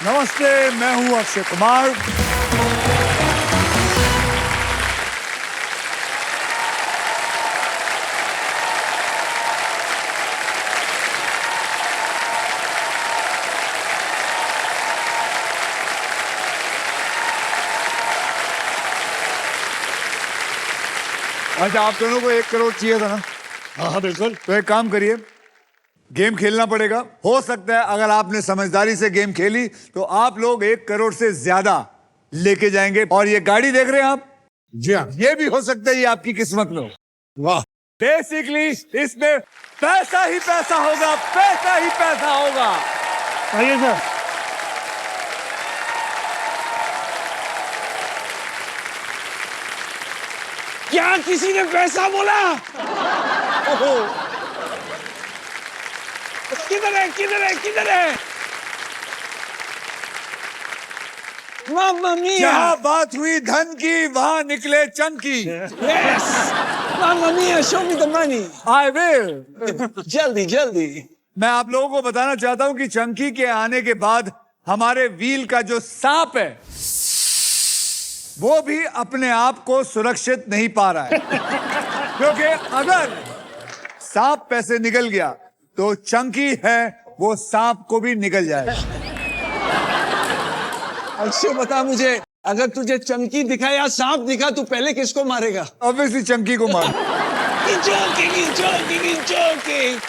नमस्ते, मैं हूं अक्षय कुमार। अच्छा, आप दोनों को 1 करोड़ चाहिए था ना? हाँ बिल्कुल। तो एक काम करिए, गेम खेलना पड़ेगा। हो सकता है अगर आपने समझदारी से गेम खेली तो आप लोग 1 करोड़ से ज्यादा लेके जाएंगे। और ये गाड़ी देख रहे हैं आप? जी हाँ। ये भी हो सकता है ये आपकी किस्मत में हो। वाह। बेसिकली इसमें पैसा ही पैसा होगा, पैसा ही पैसा होगा। आइए सर। क्या किसी ने पैसा बोला? किधर है, किधर है, किधर है? मामा मिया। जहां बात हुई धन की वहां निकले Chunky. Yes. Mamma mia, show me the money. I will. जल्दी जल्दी। मैं आप लोगों को बताना चाहता हूं कि चंकी के आने के बाद हमारे व्हील का जो सांप है वो भी अपने आप को सुरक्षित नहीं पा रहा है। क्योंकि अगर सांप पैसे निकल गया तो चंकी है वो सांप को भी निकल जाएगा। अक्षय बता मुझे, अगर तुझे चमकी दिखा या सांप दिखा तू पहले किसको मारेगा? ऑब्वियसली चंकी को मार। जोकिंग।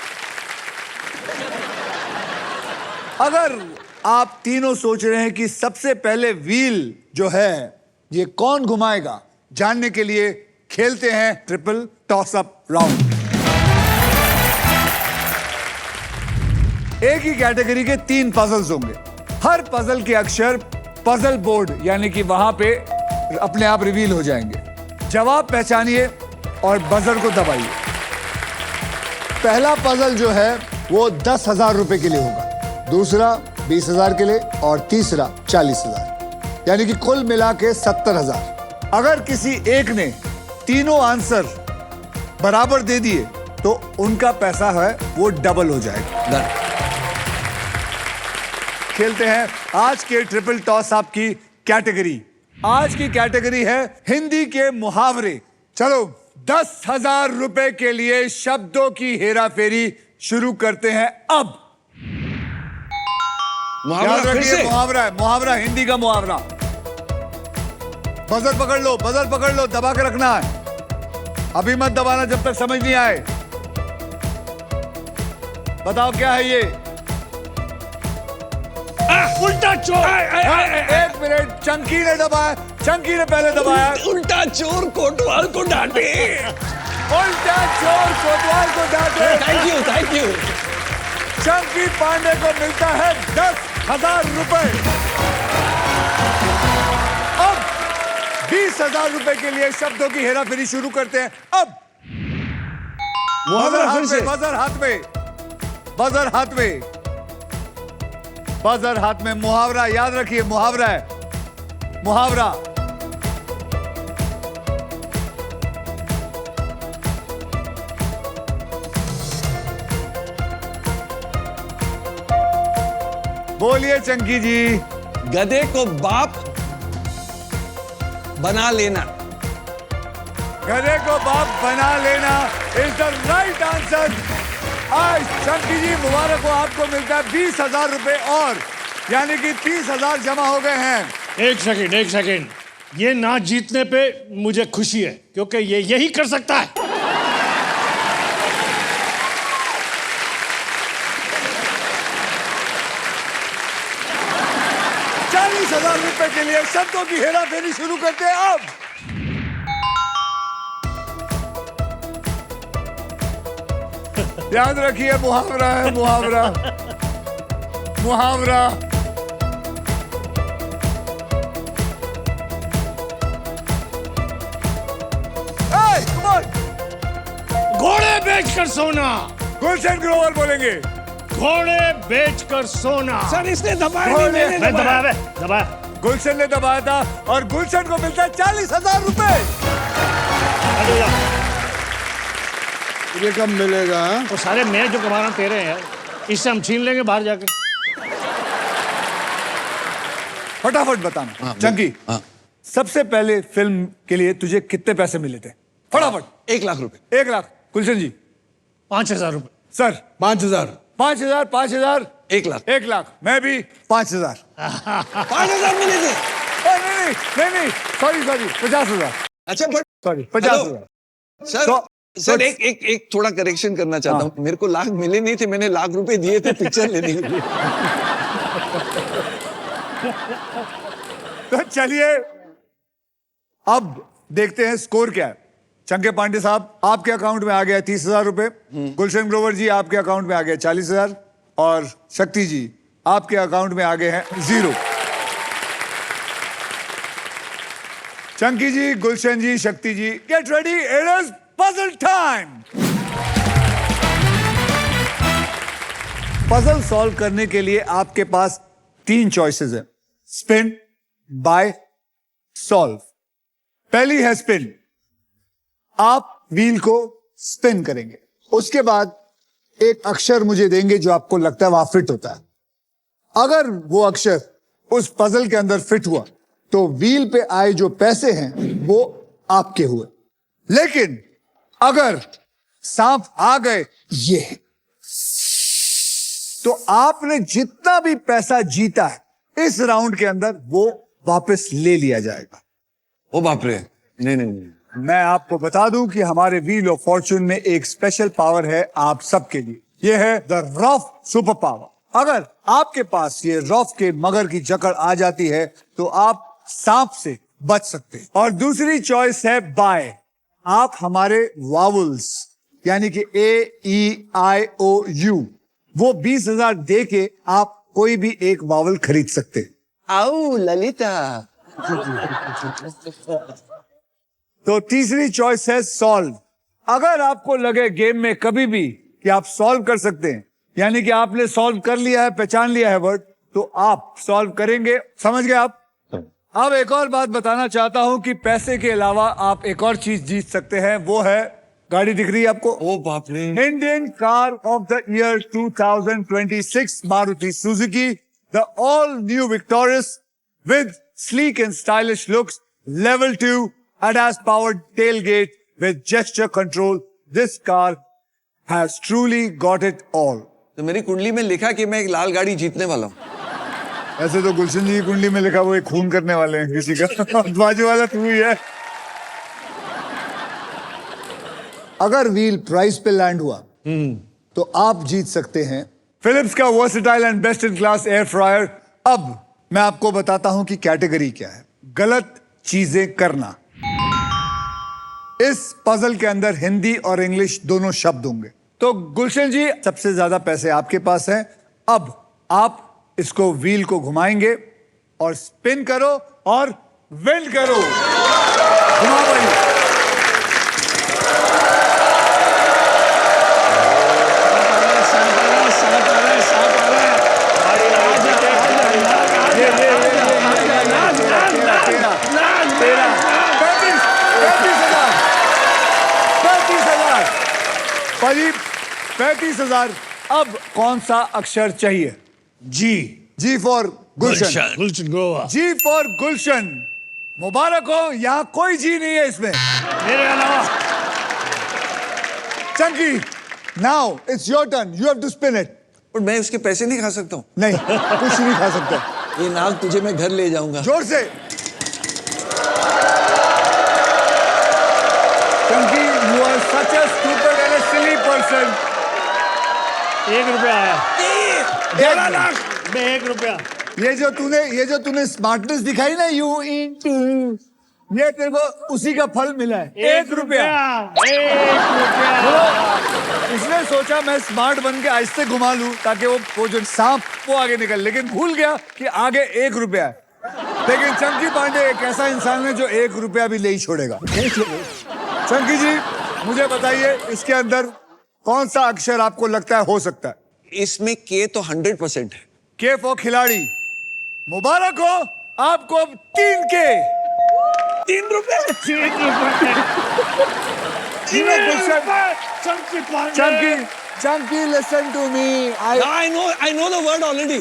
अगर आप तीनों सोच रहे हैं कि सबसे पहले व्हील जो है ये कौन घुमाएगा, जानने के लिए खेलते हैं ट्रिपल टॉस अप राउंड। एक ही कैटेगरी के 3 पजल्स होंगे। हर पजल के अक्षर पजल बोर्ड यानी कि वहां पे अपने आप रिवील हो जाएंगे। जवाब पहचानिए और बजर को दबाइए। पहला पजल जो है वो 10,000 रुपए के लिए होगा, दूसरा 20,000 के लिए और तीसरा 40,000, यानी कि कुल मिला के 70,000। अगर किसी एक ने तीनों आंसर बराबर दे दिए तो उनका पैसा है वो डबल हो जाएगा। खेलते हैं आज के ट्रिपल टॉस अप की कैटेगरी। आज की कैटेगरी है हिंदी के मुहावरे। चलो 10,000 रुपए के लिए शब्दों की हेराफेरी शुरू करते हैं अब। याद रखिए मुहावरा है, मुहावरा हिंदी का मुहावरा। बजर पकड़ लो, दबा के रखना है। अभी मत दबाना जब तक समझ नहीं आए। बताओ क्या है ये? उल्टा चोर। 1 मिनट, चंकी ने दबाया, चंकी ने पहले दबाया। उल्टा चोर कोतवाल को डांटे। उल्टा चोर कोतवाल को डांटे। Thank you. चंकी पांडे को मिलता है 10,000 रुपए। अब 20,000 रुपए के लिए शब्दों की हेराफेरी शुरू करते हैं अब। मुहावरा फिर से। बजर हाथ में, बजर हाथ में, बजर हाथ में। मुहावरा याद रखिए, मुहावरा है, मुहावरा। बोलिए चंकी जी। गधे को बाप बना लेना। गधे को बाप बना लेना इज द राइट आंसर। आज चंकी जी मुबारक हो, आपको मिलता है 20,000 रुपए और यानी कि 30,000 जमा हो गए हैं। एक सेकंड। ये ना जीतने पे मुझे खुशी है क्योंकि ये यही कर सकता है। 40,000 रुपए के लिए शब्दों की हेराफेरी शुरू करते हैं अब। याद रखिए मुहावरा है, मुहावरा, मुहावरा। come on! घोड़े बेचकर सोना। गुलशन ग्रोवर बोलेंगे। घोड़े बेचकर सोना। सर इसने दबाया नहीं, मैंने मैं दबाया। दबाया। गुलशन ने दबाया था और गुलशन को मिलता है 40,000 रुपए। ये कब मिलेगा? वो सारे मैं जो कमा रहा हूँ तेरे हैं यार, इससे हम छीन लेंगे बाहर जाकर। फटाफट बताना। चंकी, सबसे पहले फिल्म के लिए तुझे कितने पैसे मिले थे? फटाफट। 1 लाख रुपए। 1 लाख। गुलशन जी? 5,000 रुपए। सर? 5,000। 5,000, 5,000, 1 लाख। 1 लाख। मैं भी 5,000। 5,000 मिले थे। नहीं, सॉरी 50,000। अच्छा बट सॉरी 50,000। सर सर एक थोड़ा करेक्शन करना चाहता हूँ। मेरे को लाख मिले नहीं थे, मैंने लाख रुपए दिए थे पिक्चर लेने के लिए। तो चलिए अब देखते हैं स्कोर क्या है। चंके पांडे साहब, आपके अकाउंट में आ गया 30,000 रुपए। गुलशन ग्रोवर जी, आपके अकाउंट में आ गया 40,000। और शक्ति जी, आपके अकाउंट में आ गए हैं 0। चंकी जी, Gulshan ji, Shakti ji, get ready, it is puzzle time. Puzzle solve करने के लिए आपके पास 3 चॉइसेस हैं: स्पिन, बाय, सॉल्व। पहली है स्पिन। आप व्हील को स्पिन करेंगे, उसके बाद एक अक्षर मुझे देंगे जो आपको लगता है वहां फिट होता है। अगर वो अक्षर उस पजल के अंदर फिट हुआ तो व्हील पे आए जो पैसे हैं वो आपके हुए। लेकिन अगर सांप आ गए ये, तो आपने जितना भी पैसा जीता है इस राउंड के अंदर वो वापस ले लिया जाएगा। ओ बाप रे, नहीं। मैं आपको बता दूं कि हमारे व्हील ऑफ फॉर्चून में एक स्पेशल पावर है आप सबके लिए। यह है द रफ सुपर पावर। अगर आपके पास ये रफ के मगर की जकड़ आ जाती है तो आप सांप से बच सकते हैं। और दूसरी चॉइस है बाय। आप हमारे वावल्स यानी कि AEIOU वो 20,000 दे के आप कोई भी एक वावल खरीद सकते हैं। आओ ललिता। तो तीसरी चॉइस है सॉल्व। अगर आपको लगे गेम में कभी भी कि आप सॉल्व कर सकते हैं, यानी कि आपने सॉल्व कर लिया है, पहचान लिया है वर्ड, तो आप सॉल्व करेंगे। समझ गए आप? अब एक और बात बताना चाहता हूं कि पैसे के अलावा आप एक और चीज जीत सकते हैं। वो है, गाड़ी दिख रही है आपको? ओ बाप रे। Indian car of the year 2026 Maruti Suzuki, the all new victorious with sleek and stylish looks, level 2 ADAS powered tailgate with gesture control. This car has truly got it all. तो मेरी कुंडली में लिखा कि मैं एक लाल गाड़ी जीतने वाला हूँ। ऐसे तो गुलशन जी की कुंडली में लिखा वो एक खून करने वाले हैं किसी का। बाजू वाला तू ही है। अगर व्हील प्राइस पे लैंड हुआ तो आप जीत सकते हैं फिलिप्स का versatile and best in class air fryer. अब मैं आपको बताता हूं कि कैटेगरी क्या है। गलत चीजें करना। इस पजल के अंदर हिंदी और इंग्लिश दोनों शब्द होंगे। तो गुलशन जी, सबसे ज्यादा पैसे आपके पास हैं। अब आप इसको व्हील को घुमाएंगे और स्पिन करो और विन करो। घुमाओ भाई। भाई 35,000। अब कौन सा अक्षर चाहिए? G. G for Gulshan. Gulshan Grover. G for Gulshan. मुबारक हो, यहां कोई जी नहीं है इसमें मेरे अलावा। Chunky, now it's your turn, you have to spin it. और मैं उसके पैसे नहीं खा सकता हूँ? नहीं, कुछ नहीं खा सकते। ये नाग तुझे मैं घर ले जाऊंगा। जोर से। Chunky, you are such a stupid and a silly person. 1 रुपया आया। 1 लाख में 1 रुपया। ये जो तूने स्मार्टनेस दिखाई ना, यू इनटू, ये तेरे को उसी का फल मिला है। 1 रुपया। 1 रुपया। उसने सोचा मैं स्मार्ट बन के आहिस्ते घुमा लूं ताकि वो जो सांप वो आगे निकल, लेकिन भूल गया कि आगे 1 रुपया है। लेकिन चंकी पांडे एक ऐसा इंसान है जो 1 रुपया भी नहीं छोड़ेगा। चंकी जी, मुझे बताइए इसके अंदर कौन सा अक्षर आपको लगता है हो सकता है? इसमें के तो 100% है। के फॉर खिलाड़ी। मुबारक हो आपको। अब 3 के। 3 रुपए। Chunky, Chunky, listen to me. I know the word already.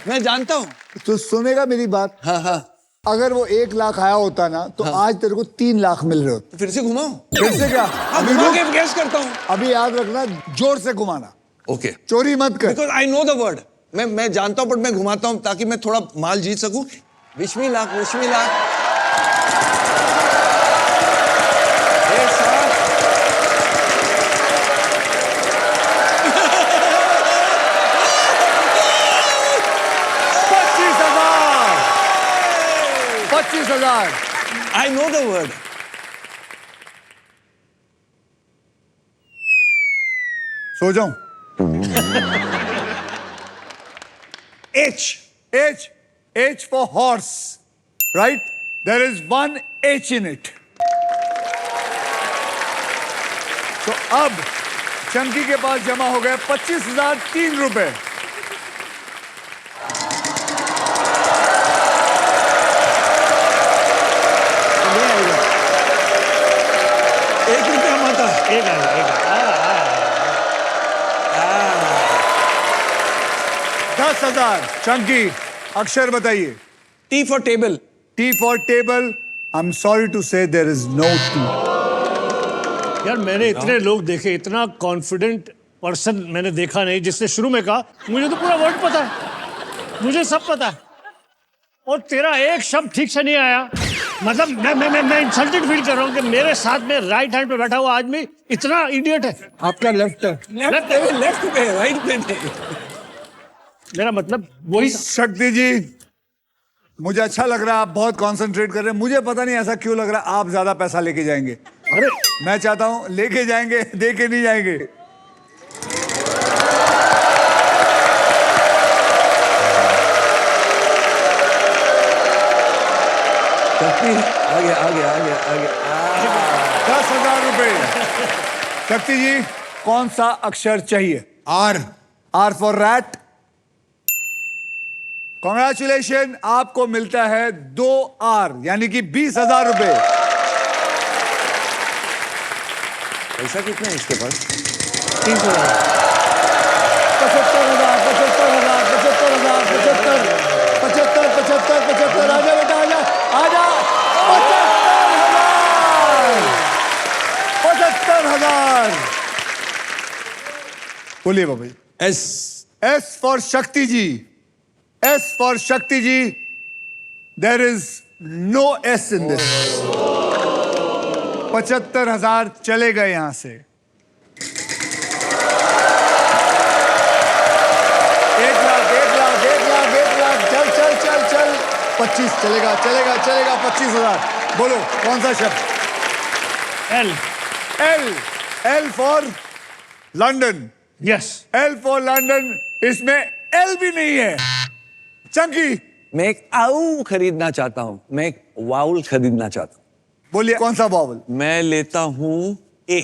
मैं जानता हूँ. तो सुनेगा मेरी बात. हाँ हाँ. अगर वो 1 लाख आया होता ना तो आज तेरे को 3 लाख मिल रहे होते. फिर से घुमाऊं? फिर से क्या? अब घुमा के गैस करता हूँ. अभी याद रखना, जोर से घुमाना. ओके. चोरी मत कर. Because I know the word. मैं जानता हूँ, बट मैं घुमाता हूँ ताकि मैं थोड़ा माल जीत सकूं. विश्मी लाख. ये साथ. 25,000. I know the word. सो जाऊं. H for horse, right? There is one H in it. तो अब चंकी के पास जमा हो गए 25,003 रुपए. ₹1 माता. एक आया. 10,000. चंकी, अक्षर बताइए. T for table. T for table. I'm sorry to say there is no T. यार मैंने इतने लोग देखे, इतना कॉन्फिडेंट पर्सन मैंने देखा नहीं जिसने शुरू में कहा मुझे तो पूरा वर्ड पता है, मुझे सब पता है, और तेरा एक शब्द ठीक से नहीं आया. मतलब मैं इंसल्टेड फील कर रहा हूँ कि मेरे साथ में राइट हैंड पे बैठा हुआ आदमी इतना इडियट है. आपका लेफ्ट है. लेफ्ट पे, राइट पे नहीं. मेरा मतलब वही. शक्ति जी, मुझे अच्छा लग रहा है, आप बहुत कंसंट्रेट कर रहे हैं. मुझे पता नहीं ऐसा क्यों लग रहा है आप ज्यादा पैसा लेके जाएंगे. अरे मैं चाहता हूं लेके जाएंगे, दे के नहीं जाएंगे. आगे. 10,000 रुपए. शक्ति जी, कौन सा अक्षर चाहिए? R. R for rat. Congratulation, आपको मिलता है 2 R, यानी कि 20,000 रुपए. पैसा कितना है इसके पास? 30,000. 75,000. 75,000. आजा बेटा, आजा. 75,000. बोलिए बाबा जी. S for शक्ति जी. S for शक्ति जी. There is no S in this. 75,000 चले गए यहां से. 1 लाख. चल. 25 चलेगा. 25,000. बोलो कौन सा शब्द? L for London. Yes. L for London. इसमें L भी नहीं है. चंकी, मैं एक आउ खरीदना चाहता हूँ. मैं एक वाउल खरीदना चाहता हूँ. बोलिए कौन सा वावल? मैं लेता हूँ A.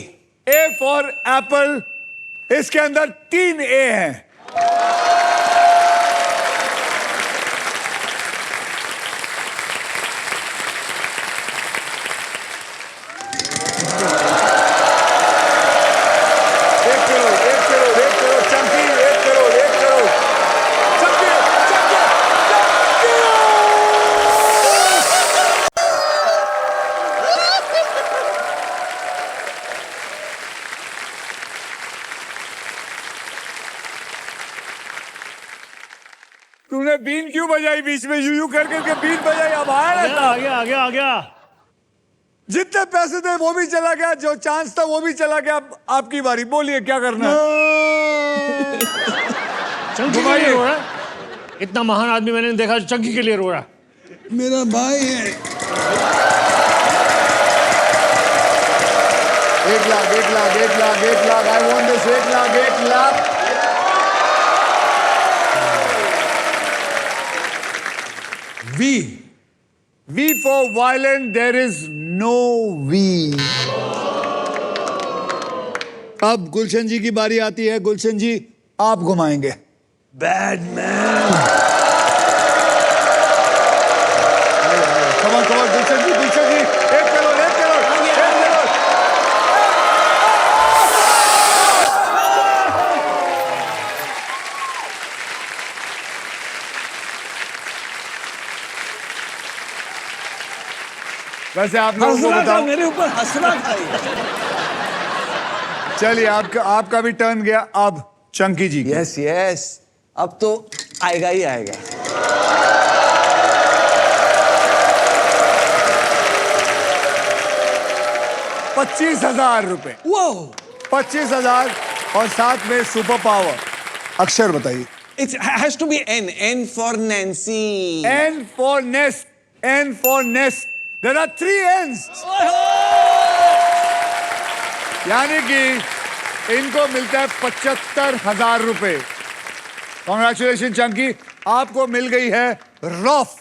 A for Apple. इसके अंदर 3 A हैं. तूने बीन क्यों बजाई बीच में? यूं कर करके बीन बजाई. अब आया ना. आ गया. जितने पैसे थे वो भी चला गया, जो चांस था वो भी चला गया. अब आपकी बारी. बोलिए क्या करना है. चंकी के लिए रो रहा है. इतना महान आदमी मैंने नहीं देखा चंकी के लिए रो रहा. मेरा भाई है. 1 lakh. I want this. 1 lakh. V for violent. There is no V. अब गुलशन जी की बारी आती है. गुलशन जी, आप घुमाएंगे. Batman. कमल गुलशन जी. 1 करोड़. वैसे आप लोगों को हंसना था बताओ, मेरे ऊपर, हंसना था ये। चलिए आपका भी टर्न गया। अब चंकी जी की। यस यस, अब तो आएगा ही आएगा। 25,000 रुपए। वो 25,000 और साथ में सुपर पावर। अक्षर बताइए। It's has to be N, N for Nancy. N for nest. N for nest. There are 3 N's. यानी कि इनको मिलता है 75,000 रुपए। कॉन्ग्रेचुलेशन चंकी, आपको मिल गई है रॉफ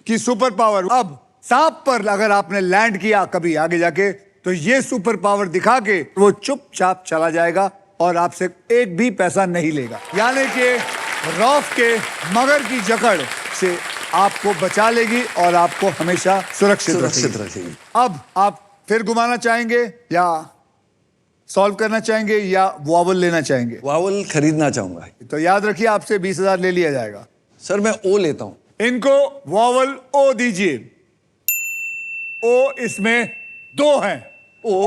की सुपर पावर। अब सांप पर अगर आपने लैंड किया कभी आगे जाके, तो ये सुपर पावर दिखा के वो चुपचाप चला जाएगा और आपसे एक भी पैसा नहीं लेगा। यानी कि रॉफ के मगर की जकड़ से आपको बचा लेगी और आपको हमेशा सुरक्षित रखेगी। अब आप फिर घुमाना चाहेंगे या सॉल्व करना चाहेंगे या वॉवल लेना चाहेंगे? वावल खरीदना चाहूंगा। तो याद रखिए, आपसे 20,000 ले लिया जाएगा। सर मैं ओ लेता हूं। इनको वॉवल ओ दीजिए। ओ इसमें 2 हैं। ओ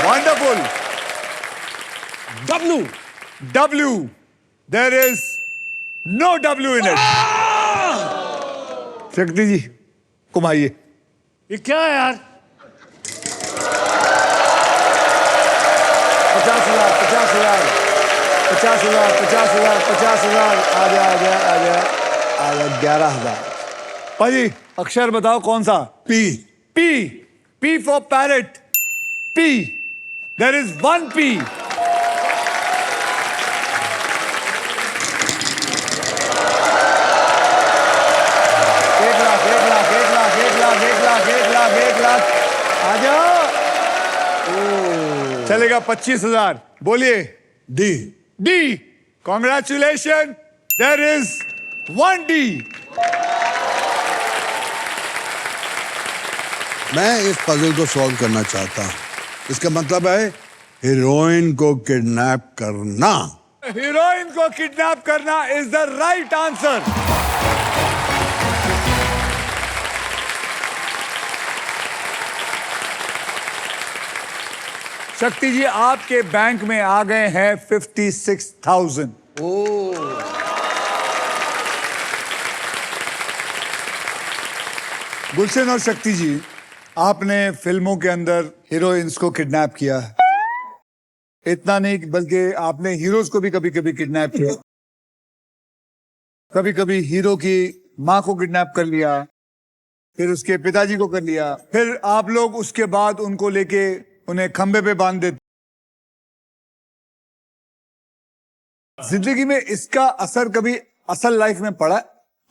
wonderful. W. W. There is no W in it. शक्ति जी घुमाइए। ये क्या है यार? 50,000, 50,000, 50,000, 50,000, 50,000। आ जा 11,000। भाजी अक्षर बताओ कौन सा? P. P. P for parrot. P. There is 1 P. एक लाख। आ जाओ। चलेगा 25,000। बोलिए। D. D. Congratulations. There is 1 D. मैं इस पजल को सॉल्व करना चाहता हूं। इसका मतलब है हीरोइन को किडनैप करना। हीरोइन को किडनैप करना इज द राइट आंसर। शक्ति जी आपके बैंक में आ गए हैं 56,000। गुलशन और शक्ति जी, आपने फिल्मों के अंदर हीरोइंस को किडनैप किया है। इतना नहीं बल्कि आपने हीरोज को भी कभी कभी किडनैप किया। कभी कभी हीरो की माँ को किडनैप कर लिया, फिर उसके पिताजी को कर लिया, फिर आप लोग उसके बाद उनको लेके उन्हें खंबे पे बांध देते। जिंदगी में इसका असर कभी असल लाइफ में पड़ा?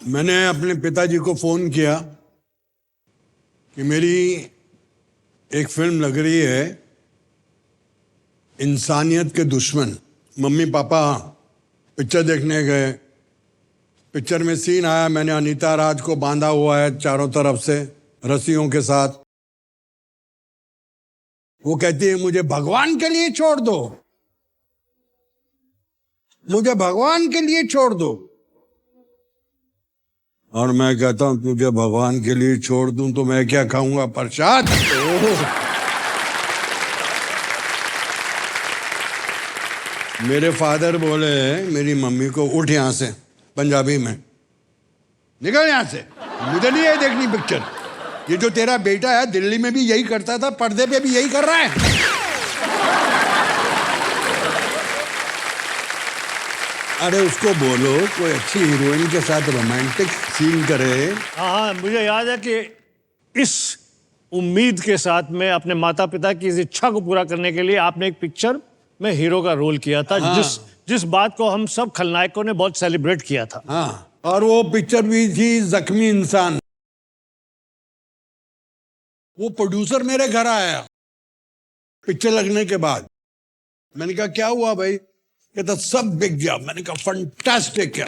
मैंने अपने पिताजी को फोन किया कि मेरी एक फिल्म लग रही है इंसानियत के दुश्मन। मम्मी पापा पिक्चर देखने गए। पिक्चर में सीन आया, मैंने अनीता राज को बांधा हुआ है चारों तरफ से रस्सियों के साथ। वो कहती है मुझे भगवान के लिए छोड़ दो, मुझे भगवान के लिए छोड़ दो। और मैं कहता हूं तुझे भगवान के लिए छोड़ दूं तो मैं क्या खाऊंगा, प्रसाद? मेरे फादर बोले मेरी मम्मी को, उठ यहां से, पंजाबी में, निकल यहां से, मुझे नहीं है देखनी पिक्चर। ये जो तेरा बेटा है दिल्ली में भी यही करता था, पर्दे पे भी यही कर रहा है। अरे उसको बोलो कोई अच्छी हीरोइन के साथ रोमांटिक सीन करे। हाँ, मुझे याद है कि इस उम्मीद के साथ में अपने माता पिता की इस इच्छा को पूरा करने के लिए आपने एक पिक्चर में हीरो का रोल किया था। हाँ। जिस बात को हम सब खलनायकों ने बहुत सेलिब्रेट किया था। हाँ, और वो पिक्चर भी थी जख्मी इंसान। वो प्रोड्यूसर मेरे घर आया पिक्चर लगने के बाद। मैंने कहा क्या हुआ भाई? कहता सब बिक गया। मैंने कहा फंटास्टिक है।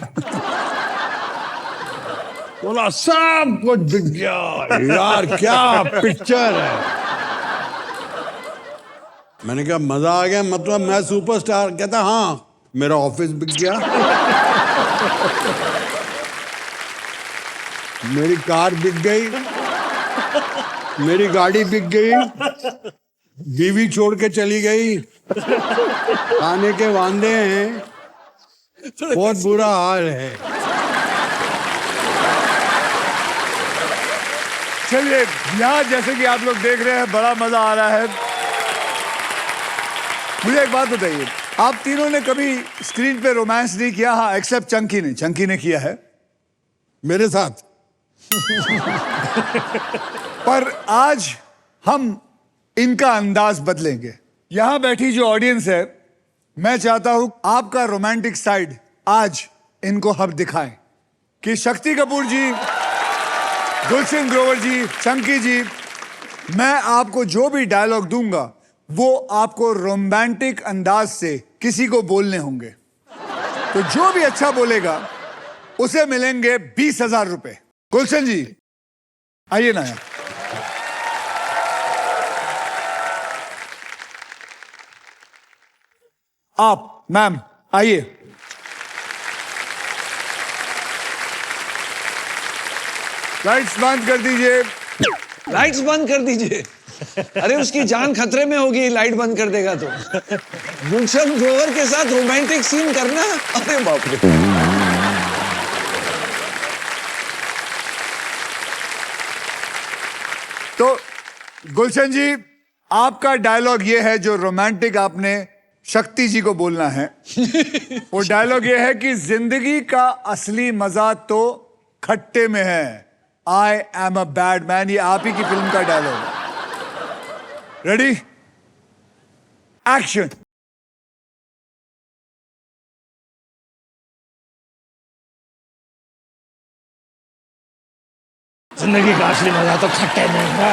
बोला सब कुछ बिक गया। यार क्या पिक्चर है। मैंने कहा मजा आ गया, मतलब मैं सुपरस्टार? कहता हाँ, मेरा ऑफिस बिक गया, मेरी कार बिक गई, मेरी गाड़ी बिक गई, बीवी छोड़ के चली गई, खाने के वांदे हैं, बहुत बुरा हाल है। चलिए, यहाँ जैसे कि आप लोग देख रहे हैं बड़ा मजा आ रहा है। मुझे एक बात बताइए, आप तीनों ने कभी स्क्रीन पे रोमांस नहीं किया? हाँ, एक्सेप्ट चंकी ने। चंकी ने किया है मेरे साथ। पर आज हम इनका अंदाज बदलेंगे। यहां बैठी जो ऑडियंस है, मैं चाहता हूं आपका रोमांटिक साइड आज इनको हम दिखाएं कि शक्ति कपूर जी, गुलशन ग्रोवर जी, चंकी जी, मैं आपको जो भी डायलॉग दूंगा वो आपको रोमांटिक अंदाज से किसी को बोलने होंगे। तो जो भी अच्छा बोलेगा उसे मिलेंगे 20,000 रुपए। गुलशन जी आइए ना यार। आप मैम आइए। लाइट्स बंद कर दीजिए। लाइट्स बंद कर दीजिए। अरे उसकी जान खतरे में होगी लाइट बंद कर देगा तो। गुलशन ग्रोवर के साथ रोमांटिक सीन करना, अरे बाप रे। तो गुलशन जी, आपका डायलॉग ये है जो रोमांटिक आपने शक्ति जी को बोलना है। वो डायलॉग ये है कि जिंदगी का असली मजा तो खट्टे में है। I am a bad man, ये आप ही की फिल्म का डायलॉग है। Ready, action. जिंदगी का असली मजा तो खट्टे में है।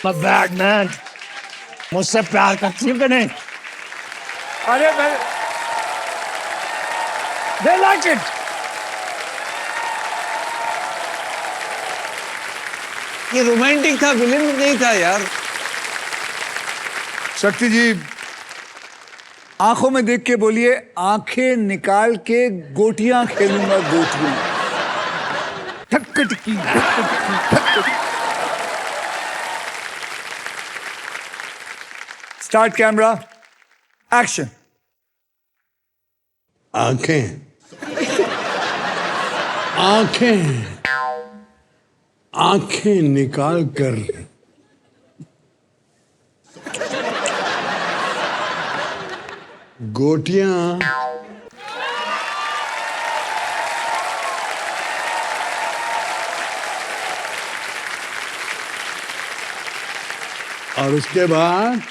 मैं बैड मैन, मुझसे प्यार करती हूँ कि नहीं? अरे मैं They like it. ये रोमांटिक था, विलेन नहीं था यार। शक्ति जी, आंखों में देख के बोलिए, आंखें निकाल के गोटियां खेलूंगा, गोटियां। ठक्कटकी, ठक्कटकी। Start camera, action. आंखें, आंखें, आंखें निकाल कर गोटियां और उसके बाद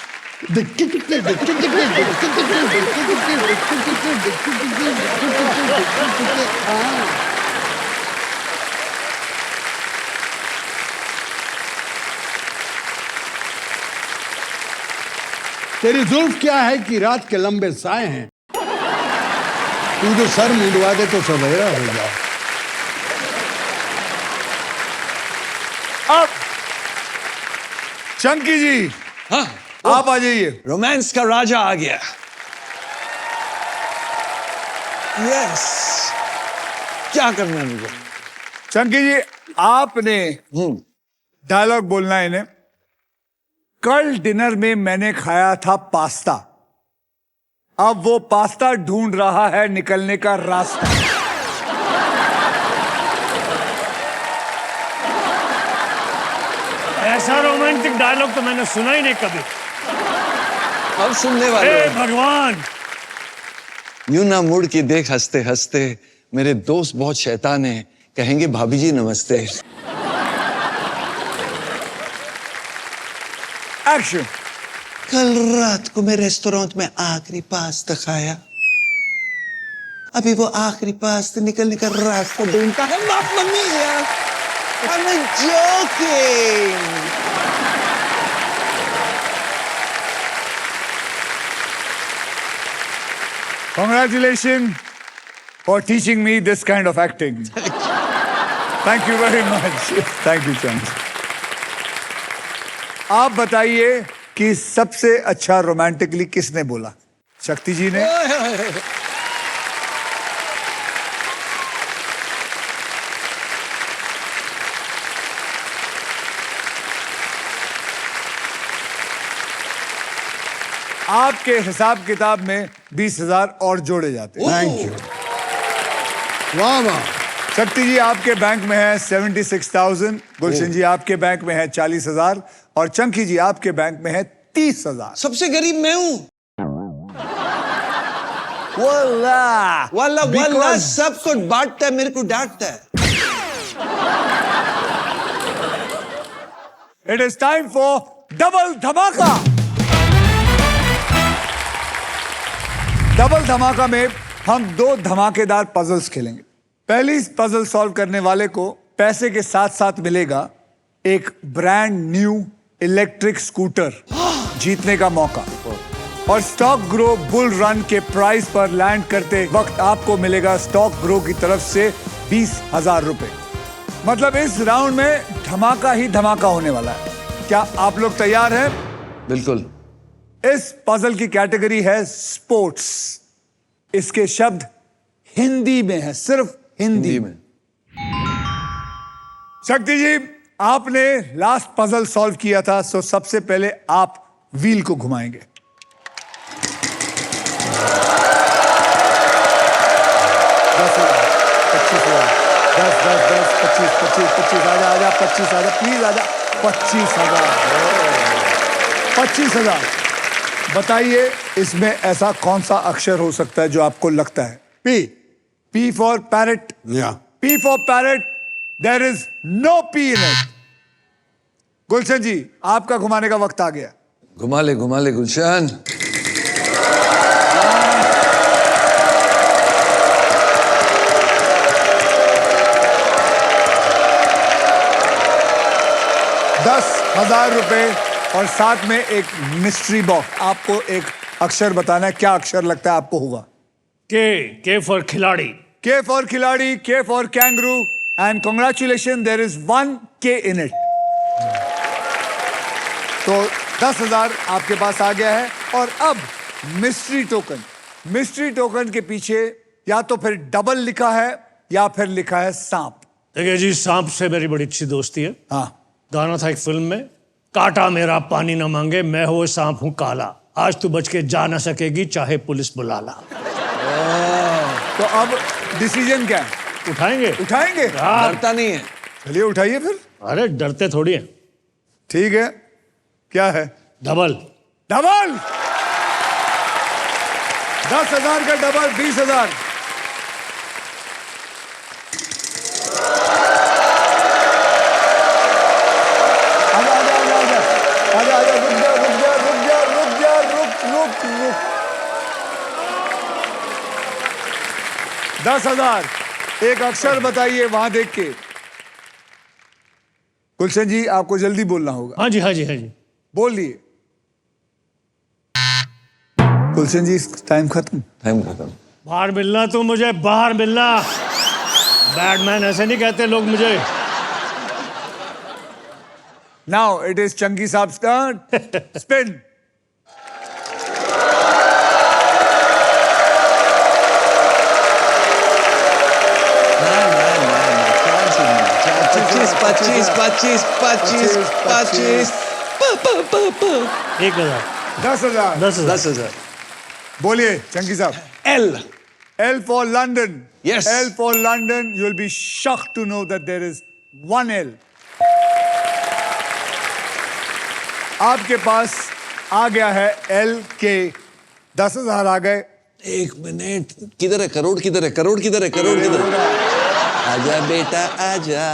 तेरी जुल्फ क्या है कि रात के लंबे साए हैं, तू जो सर मुंडवा दे तो सवेरा हो जाए। अब चंकी जी, हाँ, आप आ जाइए। रोमांस का राजा आ गया। यस, क्या करना है मुझे? चंकी जी, आपने डायलॉग बोलना है इन्हें। कल डिनर में मैंने खाया था पास्ता, अब वो पास्ता ढूंढ रहा है निकलने का रास्ता। ऐसा रोमांटिक डायलॉग तो मैंने सुना ही नहीं कभी। अब सुनने वाले हे हो। भगवान, यूं ना मुड़ के देख हंसते हंसते, मेरे दोस्त बहुत शैतान है, कहेंगे भाभी जी नमस्ते। एक्शन। कल रात को मैं रेस्टोरेंट में आखिरी पास्ता खाया, अभी वो आखिरी पास्ता निकलने का रास्ता ढूंढता है। मामा मिया, I'm joking. Congratulations for teaching me this kind of acting. Thank you very much. Thank you, Chand. आप बताइए कि सबसे अच्छा रोमांटिकली किसने बोला? शक्ति जी ने, आपके हिसाब किताब में 20,000 और जोड़े जाते हैं। Thank you. वाह वाह। शक्ति जी आपके बैंक में है 76,000, गुलशन जी आपके बैंक में है 40,000 और चंकी जी आपके बैंक में है 30,000। सबसे गरीब मैं हूं। वाला वाला वाला सबको बांटता है, मेरे को डांटता है। It is time for double धमाका। डबल धमाका में हम 2 धमाकेदार पजल्स खेलेंगे। पहली पजल सॉल्व करने वाले को पैसे के साथ साथ मिलेगा एक ब्रांड न्यू इलेक्ट्रिक स्कूटर जीतने का मौका, और स्टॉक ग्रो बुल रन के प्राइस पर लैंड करते वक्त आपको मिलेगा स्टॉक ग्रो की तरफ से 20,000 रुपए। मतलब इस राउंड में धमाका ही धमाका होने वाला है। क्या आप लोग तैयार हैं? बिल्कुल। इस पजल की कैटेगरी है स्पोर्ट्स। इसके शब्द हिंदी में है, सिर्फ हिंदी में। शक्ति जी आपने लास्ट पजल सॉल्व किया था, सो सबसे पहले आप व्हील को घुमाएंगे। दस 25 आजा 25 आजा प्लीज आजा 25,000। बताइए इसमें ऐसा कौन सा अक्षर हो सकता है जो आपको लगता है? P for parrot. P for parrot, there is no P in it. Gulshan ji आपका घुमाने का वक्त आ गया। घुमा ले गुलशन। ₹10,000 और साथ में एक मिस्ट्री बॉक्स। आपको एक अक्षर बताना है, क्या अक्षर लगता है आपको होगा? के फॉर खिलाड़ी। K फॉर खिलाड़ी, K for kangaroo, and congratulation there is 1 K in it. तो 10,000 आपके पास आ गया है। और अब मिस्ट्री टोकन के पीछे या तो फिर डबल लिखा है या फिर लिखा है सांप। देखिए जी, सांप से मेरी बड़ी अच्छी दोस्ती है। हाँ, गाना था एक फिल्म में, काटा मेरा पानी न मांगे, मैं हो सांप हूं काला, आज तू बच के जा ना सकेगी चाहे पुलिस बुला ला। तो अब डिसीजन क्या है? उठाएंगे? डरता नहीं है। चलिए उठाइए फिर। अरे डरते थोड़ी है। ठीक है, क्या है? डबल। 10,000 का डबल 20,000। आजा, रुक। 10,000। एक अक्षर बताइए वहां देख के। गुलशन जी आपको जल्दी बोलना होगा। हाँ जी। बोलिए। गुलशन जी टाइम खत्म। बाहर मिलना, तो मुझे बाहर मिलना। बैडमैन ऐसे नहीं कहते लोग मुझे। नाउ इट इज चंकी साहब टर्न। स्पिन। पच्चीस 1,000। 10,000। बोलिए चंकी साहब। L for London. Yes. L for London. You'll be shocked to know that there is 1 L. आपके पास आ गया है L के 10,000 आ गए। 1 मिनट, किधर है करोड़? किधर है? आजा बेटा आजा।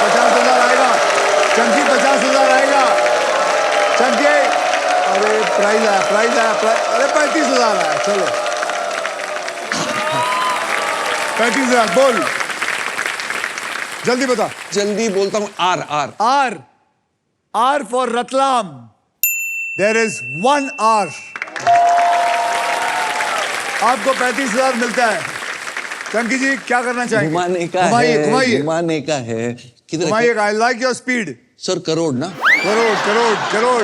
50,000 आएगा। चंकी 50,000 आएगा। चंकी, अरे प्राइज आया। अरे 35,000 आया। चलो 35,000 बोल, जल्दी बता। जल्दी बोलता हूँ। R for Ratlam. There is 1 R. आपको 35,000 मिलता है। चंकी जी क्या करना चाहेंगे? घुमाने का घुमाइए है, घुमाइए घुमाने का है। किधर घुमाइए। I like your speed. Sir crore ना? करोड़ करोड़ करोड़।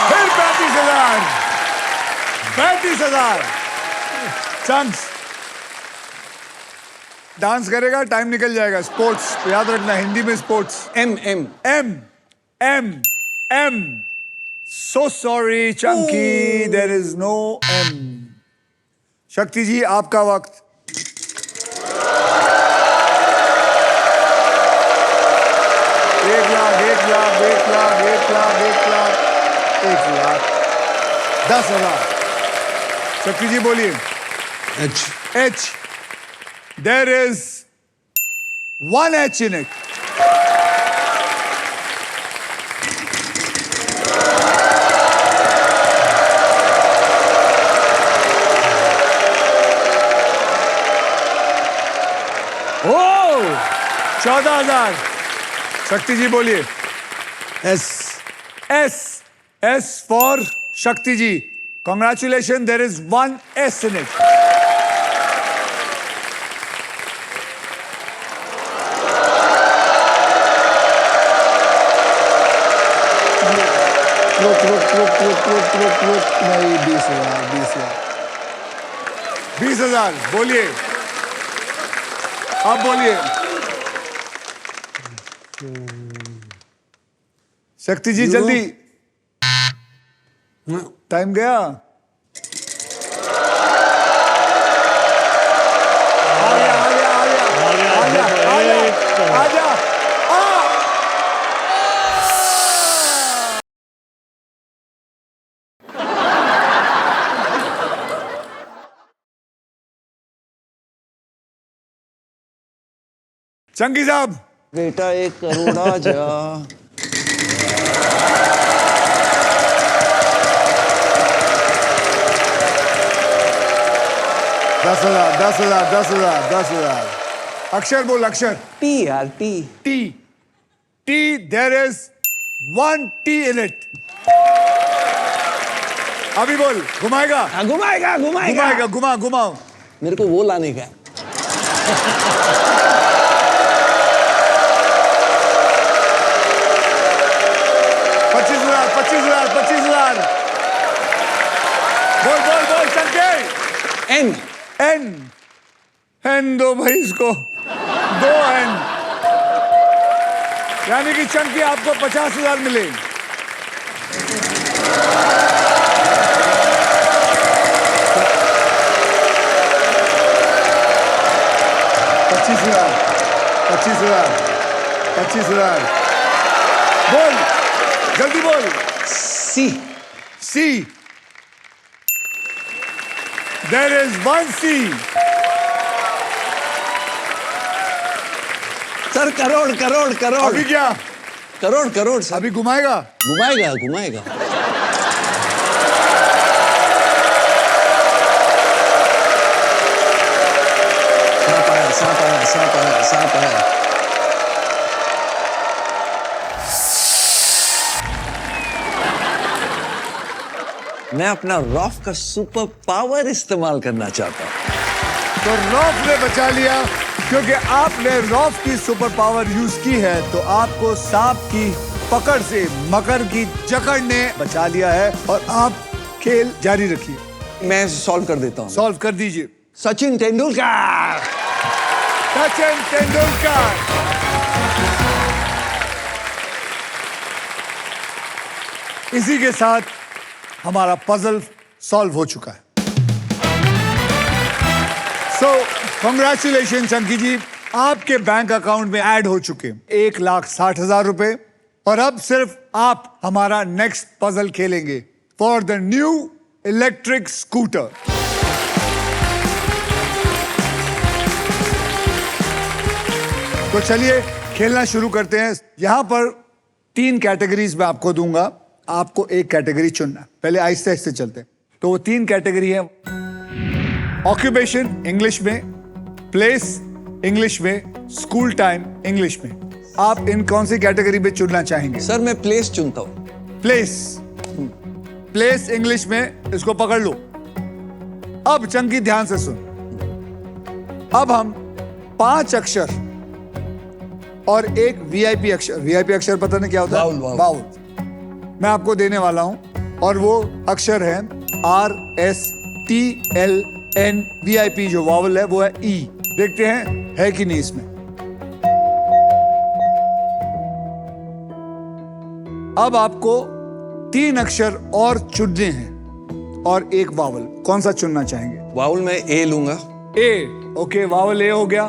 फिर 35,000। 35,000। चांस डांस करेगा, टाइम निकल जाएगा। स्पोर्ट्स याद रखना, हिंदी में sports. M M M M M. So sorry Chunky, there is no M. Shakti ji आपका वक्त। एक लाख, एक लाख, एक लाख, एक लाख, एक लाख, 1 लाख, 10,000। शक्ति जी बोलिए। H. H. There is one H in it. Oh, 14,000। शक्ति जी बोलिए। एस। S. S for शक्ति जी। Congratulations, there is one S in it. रुक नहीं, 20,000, 20,000, 20,000। बोलिए, अब बोलिए। शक्ति जी जल्दी, टाइम गया। आ गया, आ गया, आ गया, आ गया, आ गया, आ गया। चंकी साहब, बेटा 1 करोड़ आ जा। 10,000, 10,000, 10,000, 10,000। अक्षर बोल, अक्षर। टी यार T. T. T, there is one T in it। अभी बोल, घुमाएगा। हाँ, घुमाएगा घुमाएगा घुमाएगा, घुमा घुमाओ। मेरे को वो लाने का है। 25,000, 25,000, 25,000। बोल बोल बोल चंके। N N. एन दो भाई इसको, 2 एन, यानी कि चंकी आपको 50,000 मिले। पच्चीस हजार, 25,000। बोल जल्दी बोल। सी। सी। There is one C। Sir crore crore crore. अभी क्या? करोड़ करोड़ सर। अभी घुमाएगा। घुमाएगा घुमाएगा। सांप आया सांप आया सांप आया सांप आया। मैं अपना रॉफ का सुपर पावर इस्तेमाल करना चाहता हूं। तो रॉफ ने बचा लिया, क्योंकि आपने रॉफ की सुपर पावर यूज की है तो आपको सांप की पकड़ से मकर की जकड़ ने बचा लिया है और आप खेल जारी रखिए। मैं सॉल्व कर देता हूं। सॉल्व कर दीजिए। सचिन तेंदुलकर। सचिन तेंदुलकर। इसी के साथ हमारा पजल सॉल्व हो चुका है। सो कांग्रेचुलेशन चंकी जी, आपके बैंक अकाउंट में ऐड हो चुके 1,60,000 रुपए। और अब सिर्फ आप हमारा नेक्स्ट पजल खेलेंगे for the new electric scooter. तो चलिए खेलना शुरू करते हैं। यहां पर 3 कैटेगरीज में आपको दूंगा, आपको एक कैटेगरी चुनना। पहले आहिस्ते आहिस्ते चलते हैं। तो वो 3 कैटेगरी है। ऑक्यूपेशन इंग्लिश में, प्लेस इंग्लिश में, स्कूल टाइम इंग्लिश में। आप इन कौन सी कैटेगरी में चुनना चाहेंगे? सर मैं प्लेस चुनता हूँ। प्लेस। प्लेस इंग्लिश में, इसको पकड़ लो। अब चंकी ध्यान से सुन। अब हम 5 अक्षर और एक वीआईपी अक्षर, वीआईपी अक्षर पता नहीं क्या होता है? वाउल। वाउल मैं आपको देने वाला हूं और वो अक्षर है RSTLN। वीआईपी जो वावल है वो है E। देखते हैं है कि नहीं इसमें। अब आपको 3 अक्षर और चुनने हैं और एक वावल। कौन सा चुनना चाहेंगे? वाउल में ए लूंगा। ए। ओके, वावल ए हो गया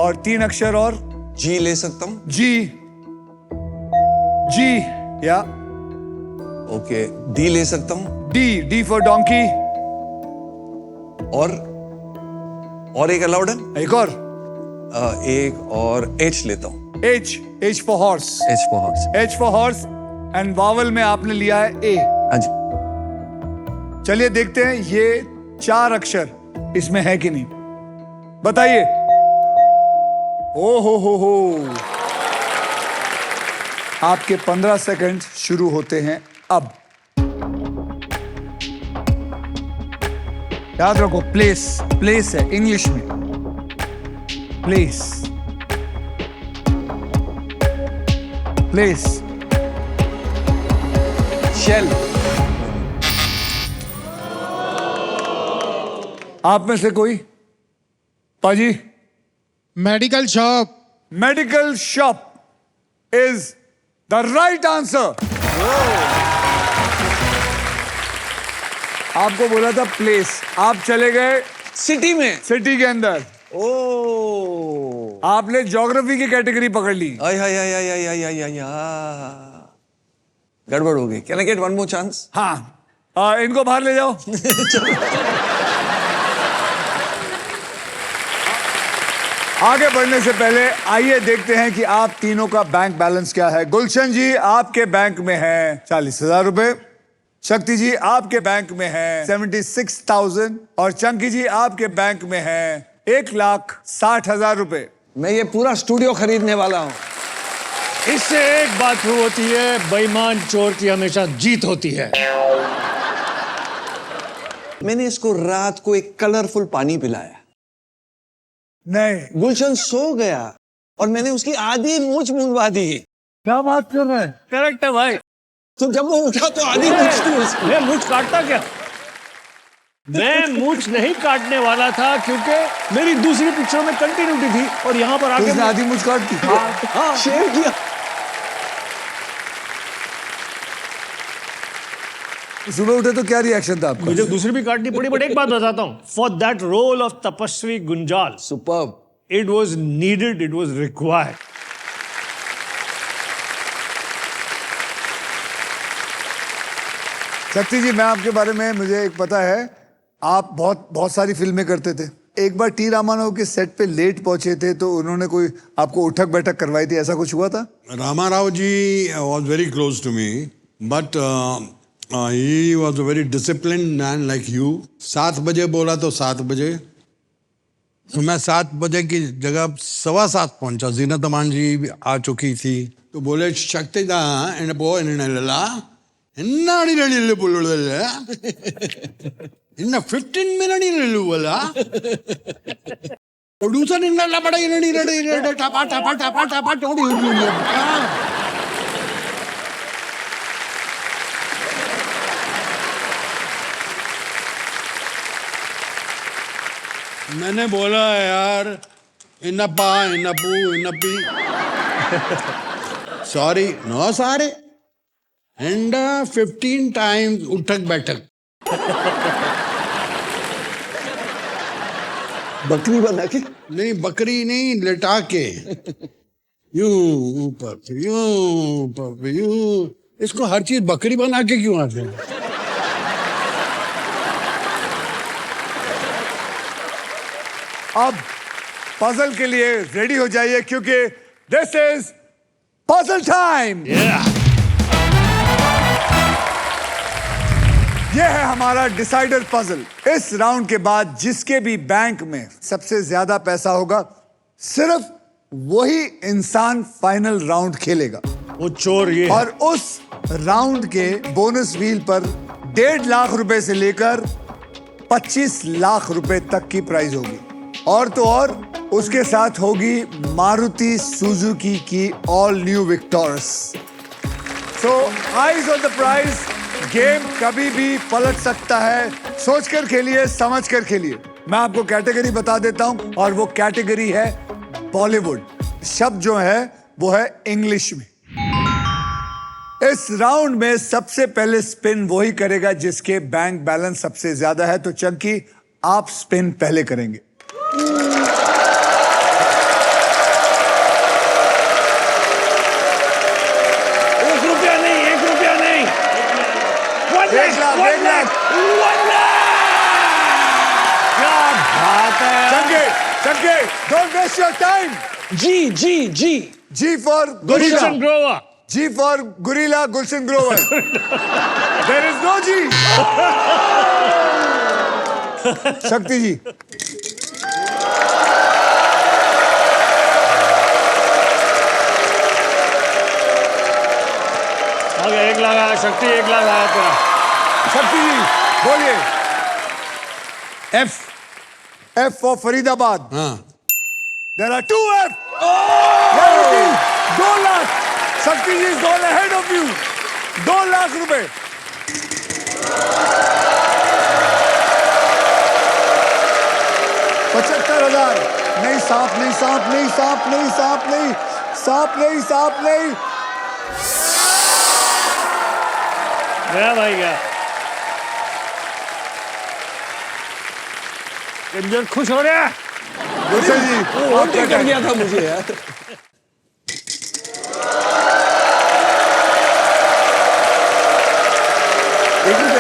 और 3 अक्षर और जी ले सकता हूँ। जी। जी या ओके, डी ले सकता हूँ। D for donkey. और एक अलाउड है? एक और एक और एच लेता हूँ। H for horse. H for horse. H for horse and vowel में आपने लिया है ए। हाँ जी। चलिए देखते हैं ये 4 अक्षर इसमें है कि नहीं। बताइए। ओ हो। आपके 15 सेकंड शुरू होते हैं अब। याद रखो, प्लेस है इंग्लिश में। प्लेस। शेल। आप में से कोई? पाजी। Medical shop. Medical shop is the right answer. आपको बोला था प्लेस, आप चले गए सिटी में। सिटी के अंदर। ओ आपने ज्योग्राफी की कैटेगरी पकड़ ली। आय गड़बड़ हो गई। Can I get one more chance? हाँ, इनको बाहर ले जाओ। आगे बढ़ने से पहले आइए देखते हैं कि आप तीनों का बैंक बैलेंस क्या है। गुलशन जी, आपके बैंक में है 40,000 रुपए। शक्ति जी, आपके बैंक में है 76,000 और चंकी जी, आपके बैंक में है 1,60,000 रुपए। मैं ये पूरा स्टूडियो खरीदने वाला हूँ। इससे एक बात प्रूव होती है, बेईमान चोर की हमेशा जीत होती है। मैंने इसको रात को एक कलरफुल पानी पिलाया। नहीं, गुलशन सो गया और मैंने उसकी आधी मूंछ मुंडवा दी। क्या बात कर रहे हैं? करेक्ट है भाई। तो जब वो उठा तो आधी मूंछ थी उसकी। मैं मूंछ काटता क्या? मैं मूंछ नहीं काटने वाला था क्योंकि मेरी दूसरी पिक्चर में कंटिन्यूटी थी और यहाँ पर आके उसने आधी मुझ काट दी। हाँ, शेयर किया। सुबह उठे तो क्या रिएक्शन था आपका? मुझे दूसरी भी काटनी पड़ी, बट एक बात बताता हूँ, for that role of Tapasvi Gunjal, superb. It was needed, it was required. Shakti ji, मैं आपके बारे में, मुझे एक पता है, आप बहुत सारी फिल्में करते थे। एक बार टी रामाराव के सेट पे लेट पहुंचे थे तो उन्होंने कोई आपको उठक बैठक करवाई थी, ऐसा कुछ हुआ था? रामाराव जी was very close to me, but he was a very disciplined man like you. 7 बजे बोला तो 7 बजे। तो मैं 7 बजे की जगह 7:15 पहुंचा। जीनत अमान जी भी आ चुकी थी तो बोले शक्ति दा इन पो इन 15 मिनट प्रोड्यूसर इन बड़ा टापा टापा टापा टापा मैंने बोला यार इनपा इनपू इनपी सॉरी नो सारे एंड 15 टाइम्स उठक बैठक। बकरी बना के? नहीं, बकरी नहीं, लेटा के। यूं ऊपर यूं। इसको हर चीज बकरी बना के क्यों आते हैं? अब पजल के लिए रेडी हो जाइए क्योंकि दिस इज पजल टाइम। ये है हमारा डिसाइडर पजल। इस राउंड के बाद जिसके भी बैंक में सबसे ज्यादा पैसा होगा सिर्फ वही इंसान फाइनल राउंड खेलेगा वो चोर ये है। और उस राउंड के बोनस व्हील पर 1.5 लाख रुपए से लेकर 25 लाख रुपए तक की प्राइस होगी। और तो और उसके साथ होगी मारुति सुजुकी की all new Victoris. So eyes on the prize. Game कभी भी पलट सकता है। सोचकर खेलिए, समझकर खेलिए। मैं आपको कैटेगरी बता देता हूं और वो कैटेगरी है बॉलीवुड। शब्द जो है वो है इंग्लिश में। इस राउंड में सबसे पहले स्पिन वही करेगा जिसके बैंक बैलेंस सबसे ज्यादा है। तो चंकी, आप स्पिन पहले करेंगे। ₹1 नहीं, ₹1 नहीं। 1 लाख, 1 लाख। क्या बात है। Chunky, don't waste your time. G for Gulshan Grover. G for Gorilla Gulshan Grover. There is no G. शक्ति जी। आगे 1 लाख आया, शक्ति 1 लाख आया तेरा। शक्ति जी बोलिए। F for Faridabad. हाँ। There are 2 F. 2 लाख। शक्ति जी is gone ahead of you. 2 lakh रुपए। $75,000। नहीं, सांप नहीं, सांप नहीं, सांप नहीं, सांप नहीं, सांप नहीं, सांप नहीं। गया भाई गया। इंजन खुश हो रहा है। गुलशन जी आप क्या कर गया था मुझे यार। ₹1।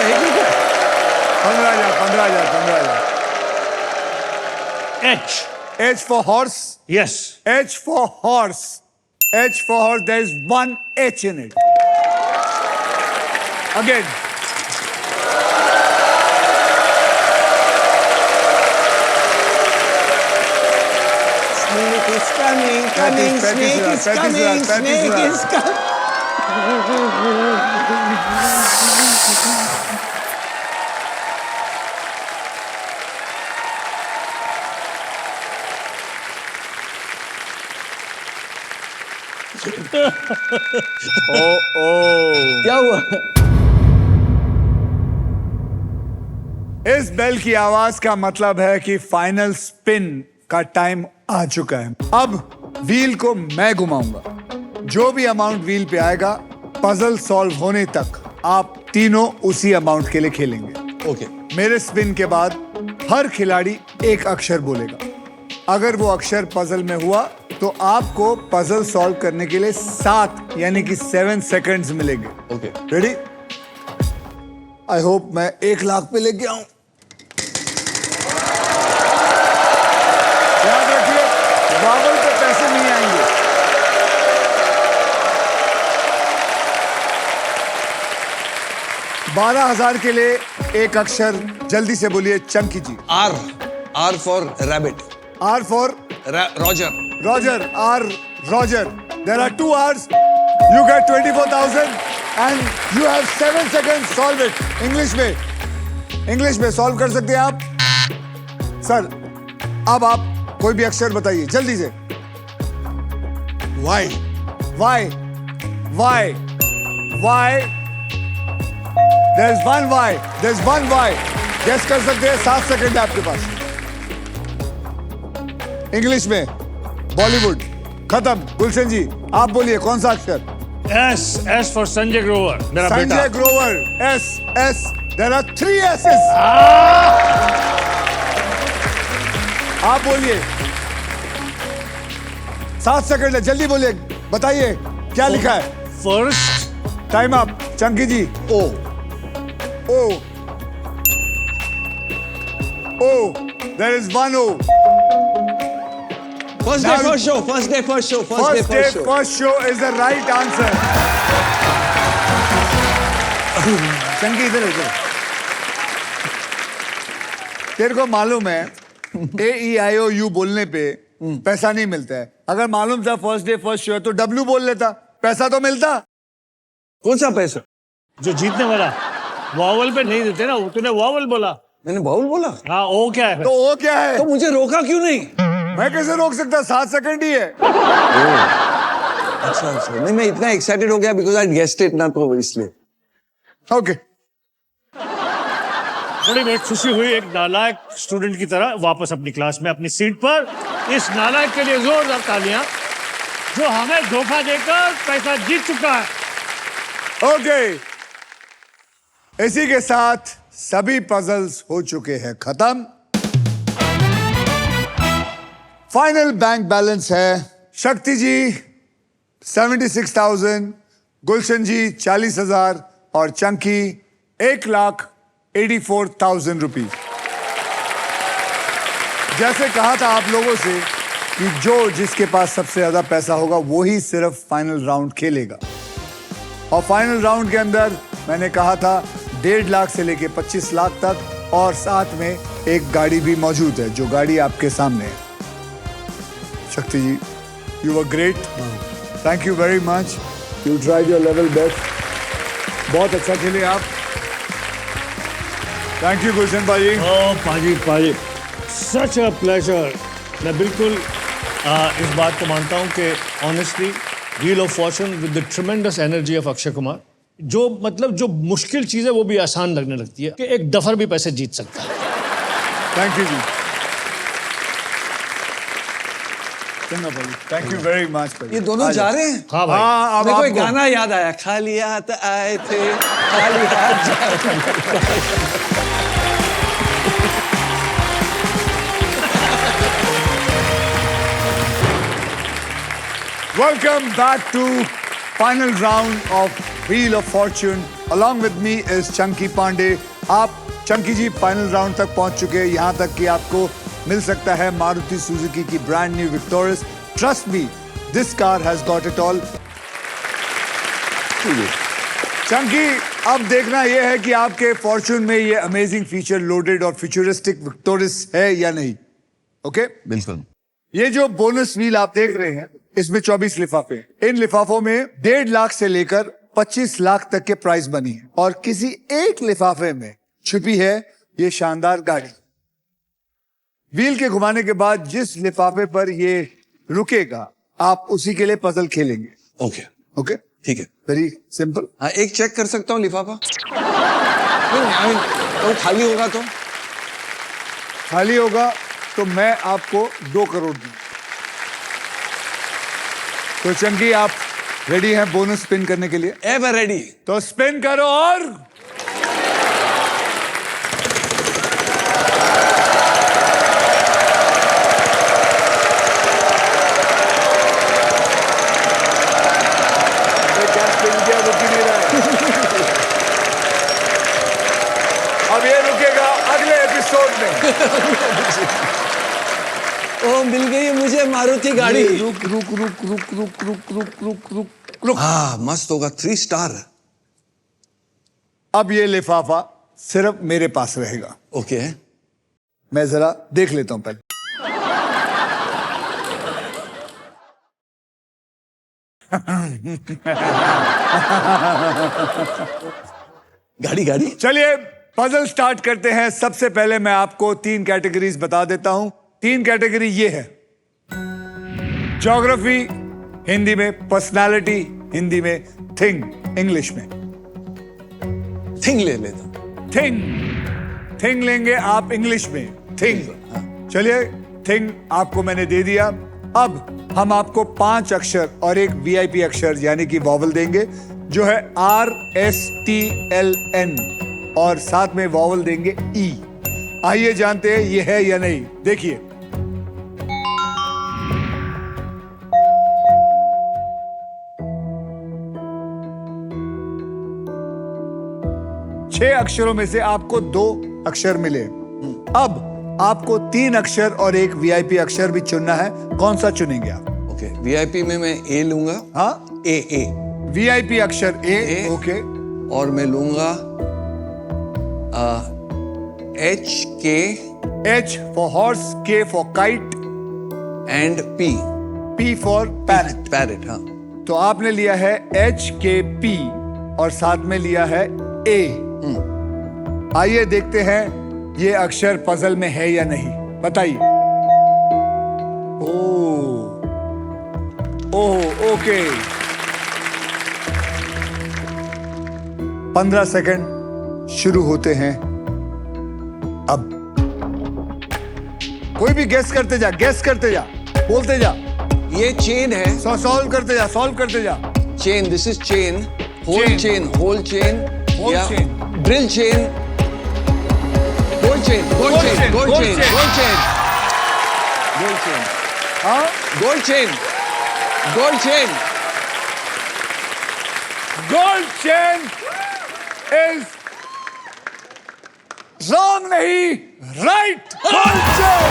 15,000। H. H for horse. Yes. H for horse. H for horse. There is 1 H in it. Again. Snake is coming, coming, snake is coming, snake is coming. क्या हुआ? इस बेल की आवाज का मतलब है कि फाइनल स्पिन का टाइम आ चुका है। अब व्हील को मैं घुमाऊंगा। जो भी अमाउंट व्हील पे आएगा, पजल सॉल्व होने तक आप तीनों उसी अमाउंट के लिए खेलेंगे। ओके। मेरे स्पिन के बाद हर खिलाड़ी एक अक्षर बोलेगा। अगर वो अक्षर पजल में हुआ तो आपको पजल सॉल्व करने के लिए 7 यानी कि 7 सेकंड्स मिलेंगे। ओके। रेडी? आई होप मैं 1 लाख पे लेके आऊं। याद रखिए, बावल पे पैसे नहीं आएंगे। $12,000 के लिए एक अक्षर जल्दी से बोलिए चंकी जी। R for rabbit. R for Roger. Roger. R Roger. There are 2 R's. You get 24,000 and you have 7 seconds. Solve it. English में solve कर सकते हैं आप? सर, अब आप कोई भी अक्षर बताइए जल्दी से। Y. There's one Y. Guess कर सकते हैं, 7 सेकंड है आपके पास। इंग्लिश में बॉलीवुड खत्म। गुलशन जी आप बोलिए कौन सा अक्षर? S for संजय ग्रोवर, मेरा बेटा। Sanjay Grover. S. There are 3 S's. आप बोलिए, 7 सेकंड है, जल्दी बोलिए, बताइए क्या लिखा है? First. Time up. Chunky ji. O. There is 1 O. First day, first show. First day, first show. First day, first show is the right answer. Chunky इधर। तेरे को मालूम है AEIOU बोलने पे पैसा नहीं मिलता है, अगर मालूम था फर्स्ट डे फर्स्ट शो है तो डब्लू बोल लेता, पैसा तो मिलता। कौन सा पैसा? जो जीतने वाला वॉवल पे नहीं देते ना, तूने वॉवल बोला। मैंने बाउल बोला? हाँ, ओ क्या है? तो वो क्या है? तो मुझे रोका क्यों नहीं? मैं कैसे रोक सकता, 7 सेकंड ही है। अच्छा अच्छा, नहीं मैं इतना एक्साइटेड हो गया बिकॉज आई गेस्ड इट ना, तो इसलिए। ओके, बड़ी बहुत खुशी हुई एक नालायक स्टूडेंट की तरह वापस अपनी क्लास में अपनी सीट पर। इस नालायक के लिए जोरदार तालियां, जो हमें धोखा देकर पैसा जीत चुका है। ओके, इसी के साथ सभी पजल्स हो चुके हैं खत्म। फाइनल बैंक बैलेंस है शक्ति जी 76,000, गुलशन जी 40,000 और चंकी 1,84,000 रुपीज। जैसे कहा था आप लोगों से कि जो जिसके पास सबसे ज्यादा पैसा होगा वो ही सिर्फ फाइनल राउंड खेलेगा, और फाइनल राउंड के अंदर मैंने कहा था 1.5 लाख से लेके 25 लाख तक, और साथ में एक गाड़ी भी मौजूद है, जो गाड़ी आपके सामने है। Shakti ji, you were great, thank you very much, you tried your level best, बहुत अच्छा खेले आप। थैंक यू गुलशन भाई। ओ पाजी, सच अ प्लेजर। मैं बिल्कुल इस बात को मानता हूं कि honestly wheel of Fortune with the ट्रेमेंडस energy of Akshay Kumar, जो मतलब जो मुश्किल चीज है वो भी आसान लगने लगती है, कि एक दफर भी पैसे जीत सकता है। थैंक यू जी, चंगा भाई, थैंक यू वेरी मच। ये दोनों जा रहे हैं? हाँ भाई। हाँ, अब मेरे को एक आपको गाना याद आया, खाली हाथ आए थे खाली हाथ जा रहे। Welcome back to final round of Wheel of Fortune. Along with me is Chunky Pandey. आप चंकी जी फाइनल राउंड तक पहुंच चुके हैं, यहाँ तक कि आपको मिल सकता है मारुति सुजुकी की brand new victorious. Trust me, this car has got it all. Chunky, अब देखना यह है कि आपके फॉर्च्यून में ये अमेजिंग फीचर लोडेड और फ्यूचरिस्टिक विक्टोरियस है या नहीं। ओके, बिल्कुल। ये जो बोनस व्हील आप देख रहे हैं, इसमें 24 लिफाफे हैं। इन लिफाफों में 1.5 लाख से लेकर 25 लाख तक के प्राइस बनी है, और किसी एक लिफाफे में छुपी है ये शानदार गाड़ी। व्हील के घुमाने के बाद जिस लिफाफे पर ये रुकेगा, आप उसी के लिए पजल खेलेंगे। ओके ओके, ठीक है। Very simple. हाँ, एक चेक कर सकता हूँ लिफाफा? नहीं, तो खाली होगा तो? खाली होगा तो मैं आपको 2 करोड़ दूं। तो चंकी, आप रेडी हैं बोनस स्पिन करने के लिए? Ever ready. तो स्पिन करो और क्या स्पिन किया, रुक ही नहीं रहा है। अब ये रुकेगा अगले एपिसोड में। ओ, मिल गई मुझे मारुति गाड़ी। रुक रुक रुक रुक रुक रुक रुक रुक रुक रुक। हाँ, मस्त होगा, 3 स्टार। अब ये लिफाफा सिर्फ मेरे पास रहेगा। ओके, मैं जरा देख लेता हूं पहले। गाड़ी गाड़ी। चलिए पजल स्टार्ट करते हैं। सबसे पहले मैं आपको 3 कैटेगरीज बता देता हूं। 3 कैटेगरी ये है, ज्योग्राफी हिंदी में, पर्सनालिटी हिंदी में, थिंग इंग्लिश में। थिंग ले लेता। थिंग लेंगे आप इंग्लिश में, थिंग। चलिए, थिंग आपको मैंने दे दिया। अब हम आपको 5 अक्षर और एक वीआईपी अक्षर यानी कि वॉवल देंगे, जो है RSTLN, और साथ में वॉवल देंगे E। आइए जानते हैं ये है या नहीं। देखिए, छह अक्षरों में से आपको 2 अक्षर मिले। अब आपको 3 अक्षर और एक वीआईपी अक्षर भी चुनना है। कौन सा चुनेंगे आप? ओके, वीआईपी में मैं ए लूंगा। हाँ, ए। वीआईपी अक्षर ए। ओके, और मैं लूंगा HK H for horse, K for kite and P। P for parrot. Parrot, हाँ। तो आपने लिया है HKP और साथ में लिया है A। आइए देखते हैं ये अक्षर पजल में है या नहीं, बताइए। Oh okay. 15 सेकंड शुरू होते हैं अब। कोई भी गेस करते जा, गेस करते जा, बोलते जा। ये चेन है। सॉल्व करते जा, सॉल्व करते जा। Chain, this is chain. Whole Chain. Chain, whole chain, Whole chain. Drill chain, gold chain, gold Gold chain, chain, gold gold chain, chain. Gold chain, gold chain, हाँ, gold chain, gold chain. Gold chain is wrong नहीं, right. Gold chain.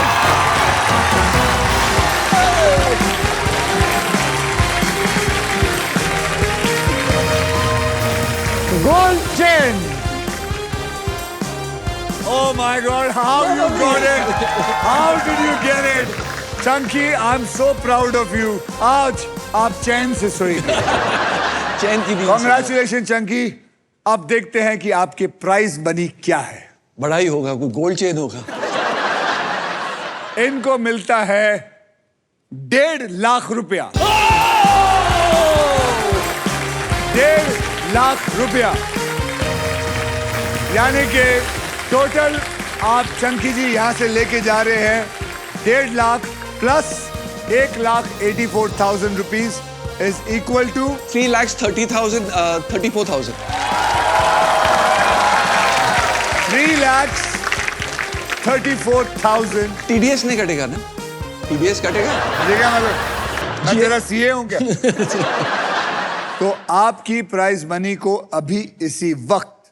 Gold chain. Oh my God! How you got it? How did you get it? Chunky, I'm so proud of you. आज आप चैन से सोएंगे। Chain की नींद। Congratulations, Chunky. अब देखते हैं कि आपके प्राइस मनी क्या है। बड़ा ही होगा, कोई गोल्ड चेन होगा। इनको मिलता है 1.5 लाख रुपया। 1.5 लाख रुपया, यानी कि टोटल आप चंकी जी यहां से लेके जा रहे हैं 1.5 lakh plus 1,84,000 rupees is equal to 3,30,000, 34,000। 3,34,000। TDS नहीं कटेगा ना? टीडीएस कटेगा? ये क्या मतलब? मैं तेरा सीए हूं क्या? तो आपकी प्राइज मनी को अभी इसी वक्त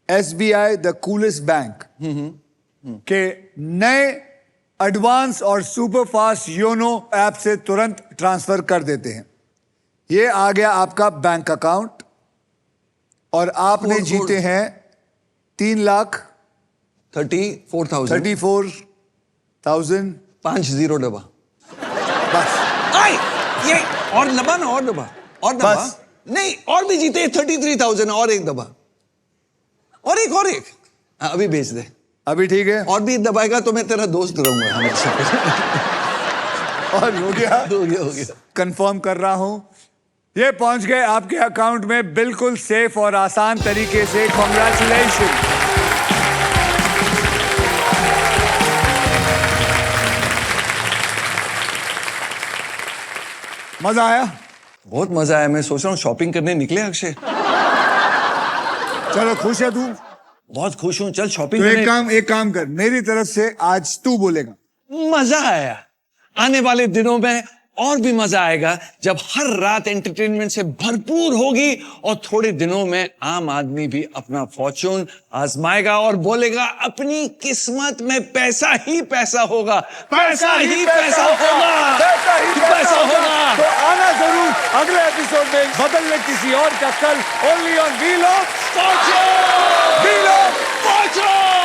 SBI द कूलेस्ट बैंक के नए एडवांस और सुपर फास्ट योनो ऐप से तुरंत ट्रांसफर कर देते हैं। ये आ गया आपका बैंक अकाउंट और आपने जीते हैं 3,34,000। 34,000। 50 डब्बा। बस आई, ये और दबा ना, और दबा, और दबा। बस। नहीं, और भी जीते 33,000, और एक दबा, और एक, और एक। हाँ, अभी भेज दे। अभी ठीक है। और भी दबाएगा तो मैं तेरा दोस्त रहूंगा हमेशा। और हो गया, हो गया, हो गया। कंफर्म कर रहा हूं, ये पहुंच गए आपके अकाउंट में बिल्कुल सेफ और आसान तरीके से। कॉन्ग्रेचुलेशन। मजा आया? बहुत मजा आया। मैं सोच रहा हूँ शॉपिंग करने निकले अक्षय। चलो, खुश है तू? बहुत खुश हूँ, चल शॉपिंग तो करने। एक काम कर, मेरी तरफ से आज तू बोलेगा। मजा आया। आने वाले दिनों में और भी मजा आएगा जब हर रात एंटरटेनमेंट से भरपूर होगी और थोड़े दिनों में आम आदमी भी अपना फॉर्चून आजमाएगा और बोलेगा अपनी किस्मत में पैसा ही पैसा होगा, पैसा ही पैसा होगा, पैसा ही पैसा होगा। तो आना जरूर अगले एपिसोड में बदलने किसी और का कल, only on wheel of Fortune, wheel of Fortune.